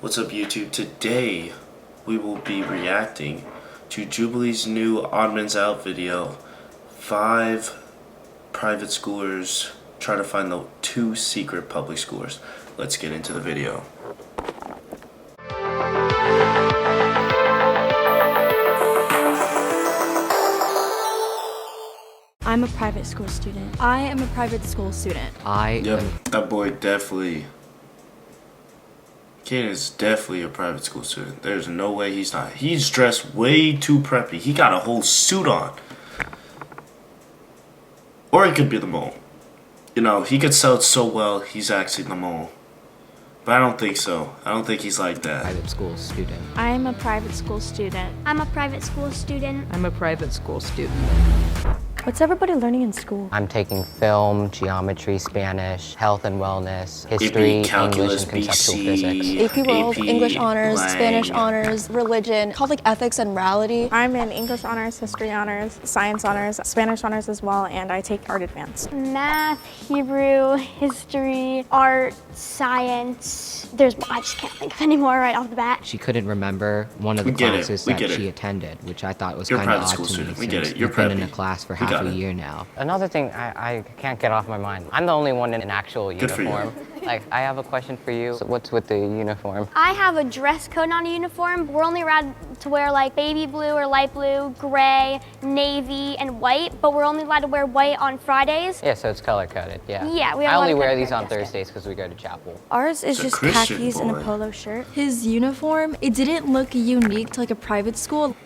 What's up, YouTube? Today we will be reacting to Jubilee's new Odd Man's Out video. 5 private schoolers try to find the 2 secret public schoolers. Let's get into the video. I'm a private school student. I am a private school student. That boy definitely. Kid is definitely a private school student. There's no way he's not. He's dressed way too preppy. He got a whole suit on. Or he could be the mole. You know, he could sell it so well, he's actually the mole. But I don't think so. I don't think he's like that. Private school student. I am a private school student. I'm a private school student. I'm a private school student. What's everybody learning in school? I'm taking film, geometry, Spanish, health and wellness, history, calculus, English, and conceptual BC. physics. AP World, AP, English honors, Lang. Spanish honors, religion, called like ethics and morality. I'm in English honors, history honors, science honors, Spanish honors as well, and I take art advanced. Math, Hebrew, history, art, science. I just can't think of any more right off the bat. She couldn't remember one of the classes that she attended, which I thought was You're a kind of private odd school to me student. We get since it. You're you've been in a preppy. class for We half got a it. year now. Another thing I can't get off my mind. I'm the only one in an actual Good for you. uniform. Like, I have a question for you. So what's with the uniform? I have a dress code, not a uniform. We're only allowed to wear like baby blue or light blue, gray, navy, and white, but we're only allowed to wear white on Fridays. Yeah, so it's color coded. Yeah. Yeah, we are I only allowed to wear color these code, on yes, yes. Thursdays because we go to chapel. Ours is It's a just Christian khakis and a boy. polo shirt. His uniform, it didn't look unique to like a private school.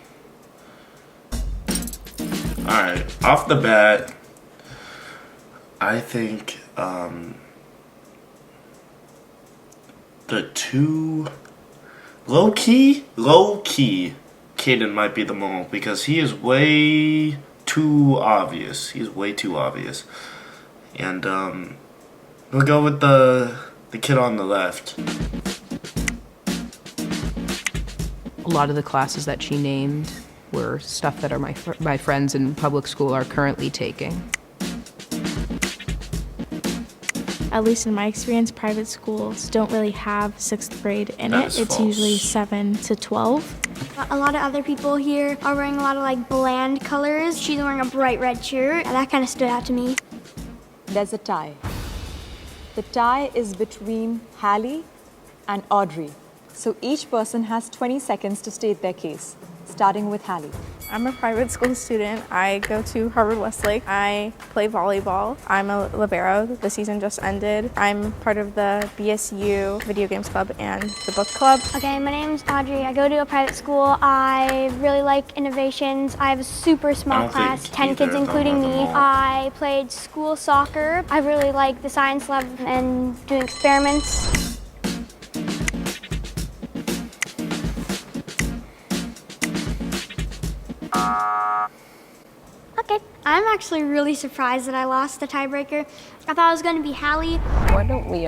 Alright, off the bat, I think the 2 low-key, Caden might be the mole because he is way too obvious. He's way too obvious. And we'll go with the kid on the left. A lot of the classes that she named were stuff that are my friends in public school are currently taking. At least in my experience, private schools don't really have 6th grade in That it. is It's false. usually 7 to 12. A lot of other people here are wearing a lot of like bland colors. She's wearing a bright red shirt, and that kind of stood out to me. There's a tie. The tie is between Hallie and Audrey. So each person has 20 seconds to state their case, starting with Hallie. I'm a private school student. I go to Harvard Westlake. I play volleyball. I'm a libero. The season just ended. I'm part of the BSU Video Games Club and the Book Club. Okay, my name's Audrey. I go to a private school. I really like innovations. I have a super I small don't class, think 10 either kids of them including are the me. mole. I played school soccer. I really like the science lab and doing experiments. Okay, I'm actually really surprised that I lost the tiebreaker. I thought it was going to be Hallie. Why don't we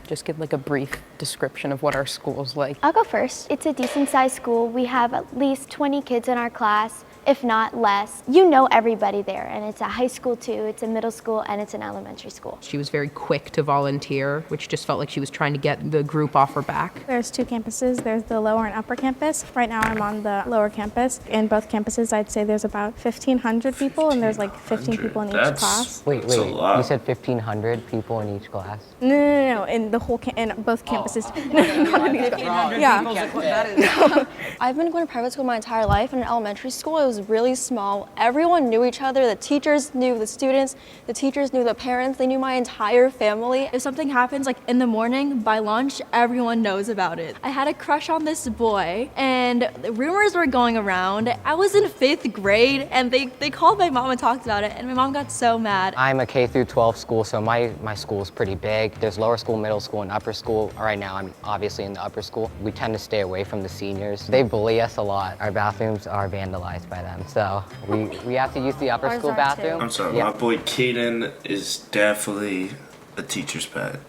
just give like a brief description of what our school's like? I'll go first. It's a decent-sized school. We have at least 20 kids in our class, if not less. You know everybody there, and it's a high school too, it's a middle school, and it's an elementary school. She was very quick to volunteer, which just felt like she was trying to get the group off her back. There's 2 campuses. There's the lower and upper campus. Right now I'm on the lower campus. In both campuses, I'd say there's about 1,500 people, and there's like 15 people in each That's- class. Wait, That's a lot. you said 1,500 people in each class? No, in the whole in both campuses. Not in each class. Yeah. I've been going to private school my entire life, and in elementary school it was really small. Everyone knew each other. The teachers knew the students. The teachers knew the parents. They knew my entire family. If something happens like in the morning, by lunch, everyone knows about it. I had a crush on this boy, and the rumors were going around. I was in 5th grade, and they called my mom and talked about it, and my mom got so mad. I'm a K through 12 school, so my school is pretty big. There's lower school, middle school, and upper school. Right now, I'm obviously in the upper school. We tend to stay away from the seniors. They bully us a lot. Our bathrooms are vandalized by them, so we have to use the upper school bathroom. I'm sorry, Yeah. my boy Caden is definitely a teacher's pet.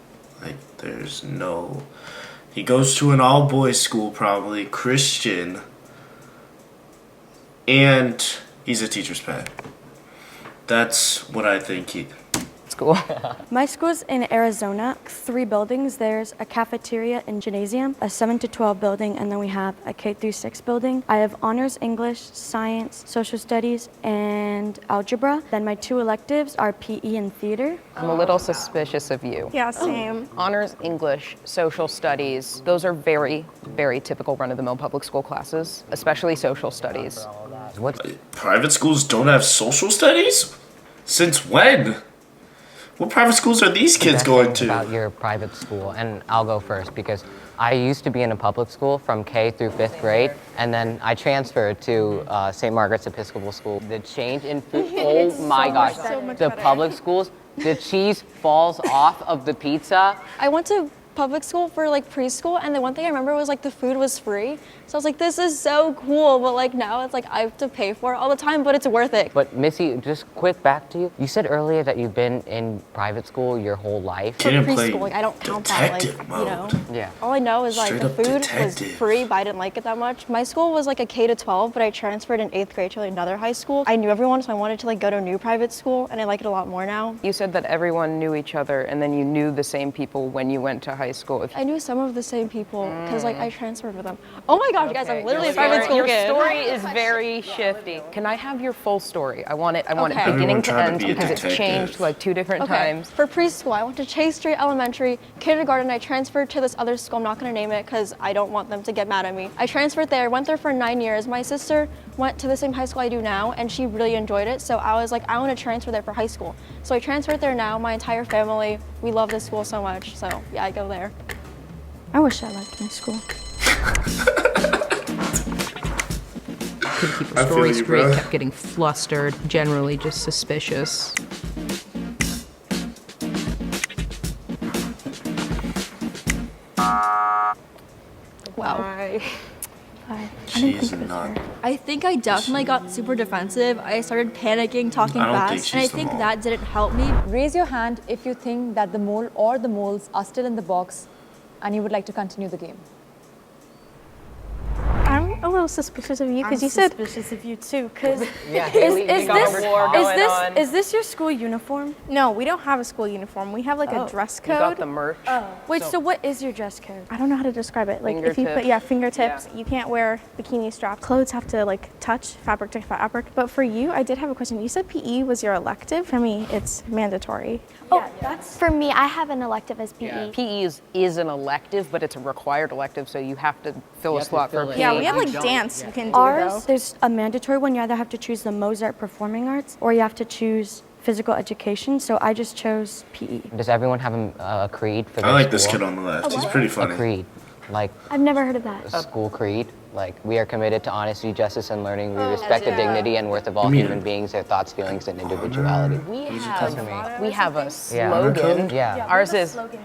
Like, there's no... He goes to an all-boys school, probably, Christian, and he's a teacher's pet. That's what I think school. My school's in Arizona. 3 buildings. There's a cafeteria and gymnasium, a 7 to 12 building, and then we have a K through 6 building. I have honors English, science, social studies, and algebra. Then my 2 electives are PE and theater. I'm a little suspicious of you. Yeah, same. Honors English, social studies, those are very, very typical run-of-the-mill public school classes, especially social studies. What's Private schools don't have social studies? Since when? What private schools are these kids best going things to? about your private school? And I'll go first because I used to be in a public school from K through 5th grade, and then I transferred to St. Margaret's Episcopal School. The change in food, oh my gosh, the public schools, the cheese falls off of the pizza. I went to public school for like preschool, and the one thing I remember was like the food was free. So I was like, this is so cool, but like now it's like I have to pay for it all the time, but it's worth it. But Missy, just quick back to you. You said earlier that you've been in private school your whole life. For Didn't play preschool, like I don't count that, like, detective you know. mode. Yeah. All I know is like Straight the up food was detective. free, but I didn't like it that much. My school was like a K to 12, but I transferred in 8th grade to another high school. I knew everyone, so I wanted to like go to a new private school, and I like it a lot more now. You said that everyone knew each other and then you knew the same people when you went to high school. I knew some of the same people because like I transferred with them. Oh my gosh, guys, I'm literally a private school Your kid. story is very shifty. Can I have your full story? I want it Okay. beginning Everyone to tried to end be a because it's detective. changed like 2 different times. For preschool, I went to Chase Street Elementary. Kindergarten, I transferred to this other school. I'm not going to name it because I don't want them to get mad at me. I transferred there, went there for 9 years. My sister went to the same high school I do now, and she really enjoyed it. So I was like, I want to transfer there for high school. So I transferred there now. My entire family, we love this school so much. So yeah, I go there. I wish I liked my school. Couldn't keep I her feel story you, straight, bro. kept getting flustered, generally just suspicious. Wow. She is not. I think I definitely got super defensive. I started panicking, talking I don't think fast, and I she's the think mole. that didn't help me. Raise your hand if you think that the mole or the moles are still in the box and you would like to continue the game. I'm a little suspicious of you because you said suspicious of you too, because Yeah, Haley, is we got this a war going on. is this your school uniform? no, we don't have a school uniform. We have like a dress You got code. the merch. Wait, so what is your dress code? I don't know how to describe it. Like if you put fingertips, you can't wear bikini straps. Clothes have to like touch fabric to fabric. But for you, I did have a question. You said PE was your elective. For me, it's mandatory. For me, I have an elective as PE. PE is an elective, but it's a required elective, so you have to fill a slot for PE. Yeah, we have like dance you can do Ours, though. there's a mandatory one. You either have to choose the Mozart Performing Arts or you have to choose physical education. So I just chose PE. Does everyone have a creed for their I like this school? kid on the left. He's pretty A funny. creed, like I've never heard of that. a school creed. Like, we are committed to honesty, justice, and learning. We respect the dignity and worth of all mean- human beings, their thoughts, feelings, and individuality. We have a slogan. Yeah.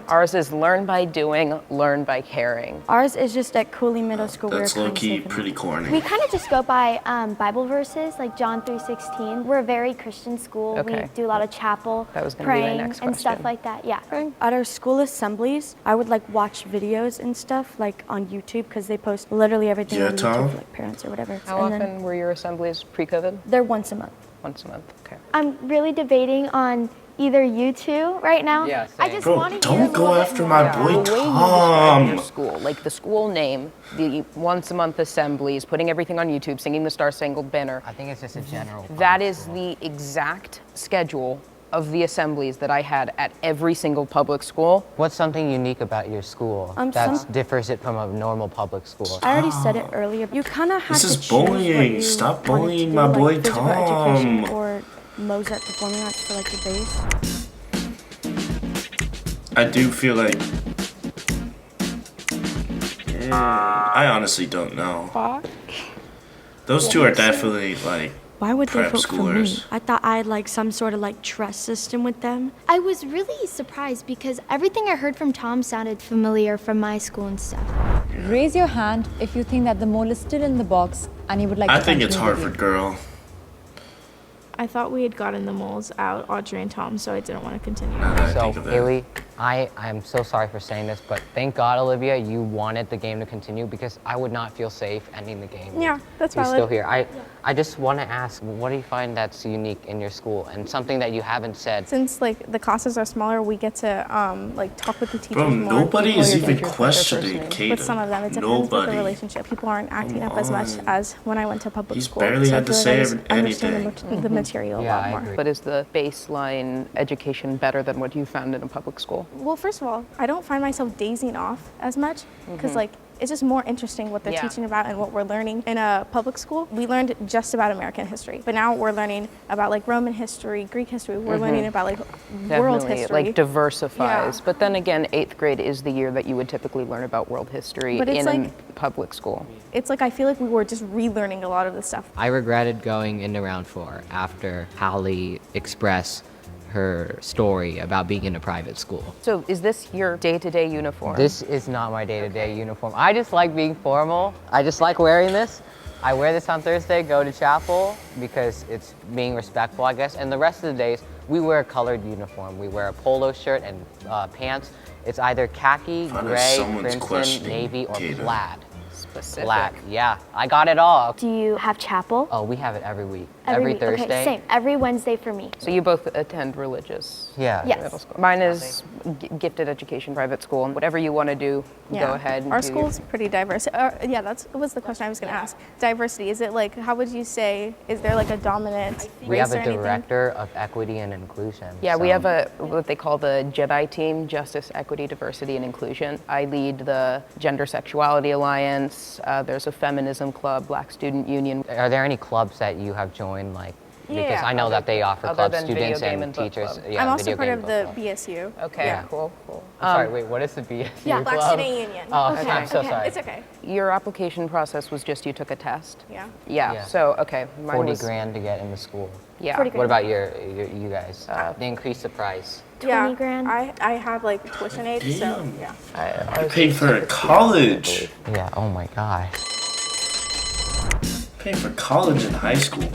Ours is learn by doing, learn by caring. Ours is just at Cooley Middle School. That's we were low kinda key saving pretty corny. We kind of just go by Bible verses, like John 3:16. We're a very Christian school. Okay. We do a lot of chapel, That was gonna be my praying, next and stuff question. like that. Yeah. At our school assemblies, I would like watch videos and stuff like on YouTube because they post literally everything Yeah, on Tom? YouTube for like parents or whatever. How and then often were your assemblies pre-COVID? they're once a month. Once a month. Okay. I'm really debating on either you two right now. Yeah, I same. just Bro, want to hear don't a go little bit after more. my The boy way you describe Tom. your school, like the school name, the once a month assemblies, putting everything on YouTube, singing the Star Spangled Banner. I think it's just a general. That is the exact schedule of the assemblies that I had at every single public school. What's something unique about your school that differs it from a normal public school? I already said it earlier. You kind of have This to is choose what bullying. you Stop wanted to bullying do, my like boy physical education Tom. or Mozart Performing Arts for like the base. I do feel like. I honestly don't know. Those two are definitely like Why would they prep vote for me? schoolers. I thought I had like some sort of like trust system with them. I was really surprised because everything I heard from Tom sounded familiar from my school and stuff. Raise your hand if you think that the mole is still in the box and you would like I to think continue it's the Harvard game. girl. I thought we had gotten the moles out, Audrey and Tom, so I didn't want to continue. Now that I So, think of it. Haley, I'm so sorry for saying this, but thank God, Olivia, you wanted the game to continue because I would not feel safe ending the game. Yeah, that's You're valid. still here. I just want to ask, what do you find that's unique in your school and something that you haven't said? Since like the classes are smaller, we get to like talk with the teachers Bro, more. nobody People is are even teachers. questioning Caden. With some of them, it depends with the Nobody. relationship. People aren't acting Come up as much on. as when I went to public He's school. barely so had I to feel say like I understand anything. the material Yeah, a lot I more. agree. But is the baseline education better than what you found in a public school? Well, first of all, I don't find myself dazing off as much because like it's just more interesting what they're Yeah. teaching about and what we're learning. In a public school, we learned just about American history, but now we're learning about like Roman history, Greek history. We're learning about like world Definitely, history. like diversifies. Yeah. But then again, 8th grade is the year that you would typically learn about world history But it's in a like- public school. It's like I feel like we were just relearning a lot of this stuff. I regretted going into round 4 after Hallie expressed her story about being in a private school. So is this your day-to-day uniform? This is not my day-to-day uniform. I just like being formal. I just like wearing this. I wear this on Thursday, go to chapel because it's being respectful, I guess. And the rest of the days, we wear a colored uniform. We wear a polo shirt and pants. It's either khaki, Funny, gray, someone's crimson, questioning navy, or Caden. plaid. Specific. Plaid, yeah. I got it all. Do you have chapel? Oh, we have it every week. Every week. Thursday. Okay, same. Every Wednesday for me. So you both attend religious Yeah. Yes. middle school. Mine is gifted education private school. Whatever you want to do, go ahead and Our do school's pretty diverse. Yeah, that was the question I was going to ask. Diversity, is it like, how would you say, is there like a dominant We race have or a anything? director of equity and inclusion. Yeah, we so- have a what they call the JEDI team, Justice, Equity, Diversity, and Inclusion. I lead the Gender Sexuality Alliance. There's a feminism club, Black Student Union. Are there any clubs that you have joined, like? Because Yeah. I know that they offer Other clubs, than video students game and and book teachers. club. Yeah, I'm also video part game of book the club. BSU. Okay, Yeah. cool. I'm sorry, wait, what is the BSU Yeah, Black club? Student Union. Oh, okay, I'm so okay. sorry. It's okay. Your application process was just you took a test? Yeah. Yeah, Yeah. so, okay. Mine 40 was, grand to get into school. Yeah. 40 What about you guys? They increased the price. 20 grand. I have like tuition aid, so Damn. yeah. I You was paid for a college. Yeah, oh my gosh. Paying for college in high school.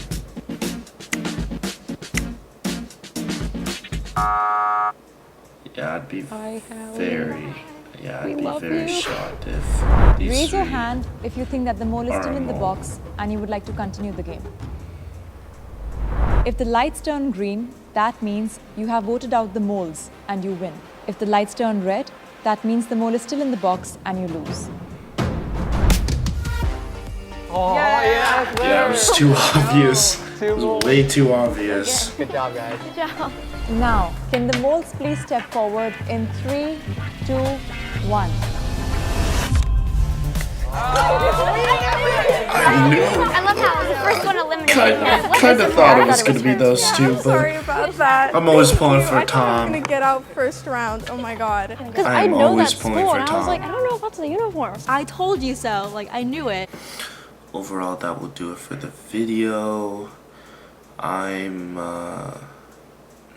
Yeah, I'd be very shocked if these Raise your three- hand if you think that the mole is still in the Mole. box and you would like to continue the game. If the lights turn green, that means you have voted out the moles and you win. If the lights turn red, that means the mole is still in the box and you lose. Yeah, it was too obvious. It was way too obvious. Good job, guys. Now, can the moles please step forward in 3, 2, 1. I knew. I love how I was the first one eliminated. Kind of thought it was gonna be those two, Sorry but about that. I'm always pulling Thank for you. I thought I was Tom. gonna get out first round. Oh my god. Because I I'm know always that pulling school, for and I was like, I Tom. don't know about the uniforms. I told you so. Like, I knew it. Overall, that will do it for the video. I'm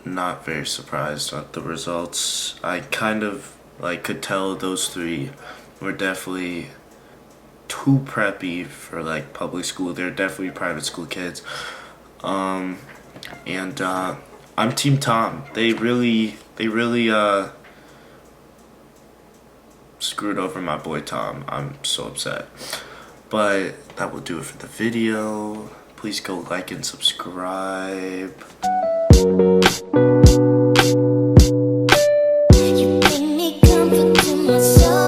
not very surprised at the results. I kind of could tell those three were definitely too preppy for like public school. They're definitely private school kids. And I'm Team Tom. They really screwed over my boy Tom. I'm so upset. But that will do it for the video. Please go like and subscribe.